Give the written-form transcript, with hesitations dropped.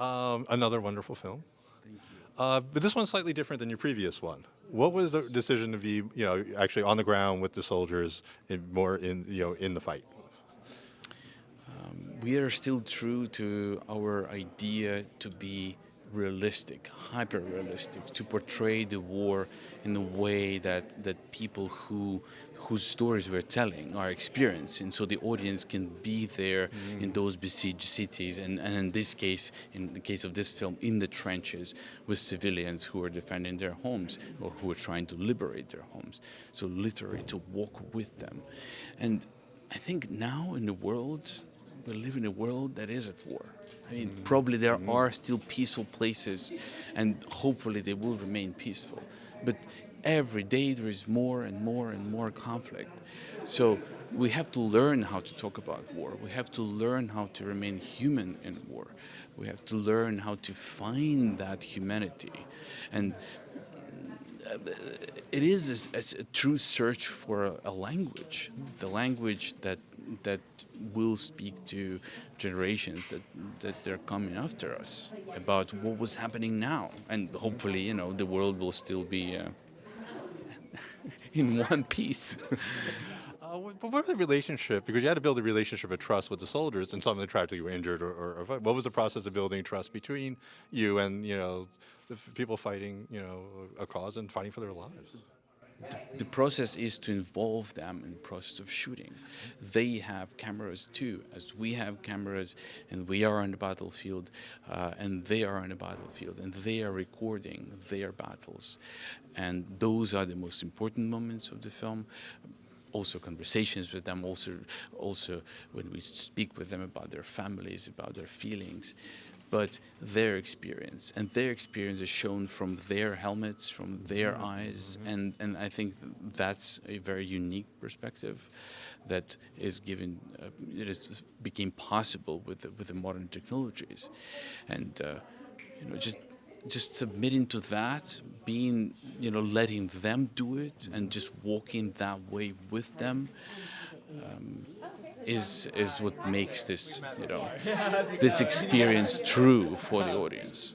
Another wonderful film. Thank you. But this one's slightly different than your previous one. What was the decision to be, actually on the ground with the soldiers, more in the fight? We are still true to our idea to be realistic, hyper realistic, to portray the war in a way that people whose stories we're telling are experiencing, so the audience can be there in those besieged cities, and in this case, in the case of this film, in the trenches with civilians who are defending their homes or who are trying to liberate their homes. So literally to walk with them. And I think now in the world, we live in a world that is at war. I mean, probably there are still peaceful places, and hopefully they will remain peaceful. But every day there is more and more and more conflict. So we have to learn how to talk about war. We have to learn how to remain human in war. We have to learn how to find that humanity. And it is a true search for a language, the language that will speak to generations that they're coming after us about what was happening now, and hopefully, the world will still be in one piece. But what was the relationship? Because you had to build a relationship of trust with the soldiers, and some of them tried to get injured or fight. What was the process of building trust between you and the people fighting a cause and fighting for their lives? The process is to involve them in the process of shooting. They have cameras too, as we have cameras, and we are on the battlefield, and they are on the battlefield, and they are recording their battles. And those are the most important moments of the film. Also conversations with them, also when we speak with them about their families, about their feelings, but their experience. And their experience is shown from their helmets, from their eyes, and I think that's a very unique perspective that is given, became possible with the modern technologies. And just submitting to that, being, letting them do it, and just walking that way with them, is what makes this, this experience true for the audience.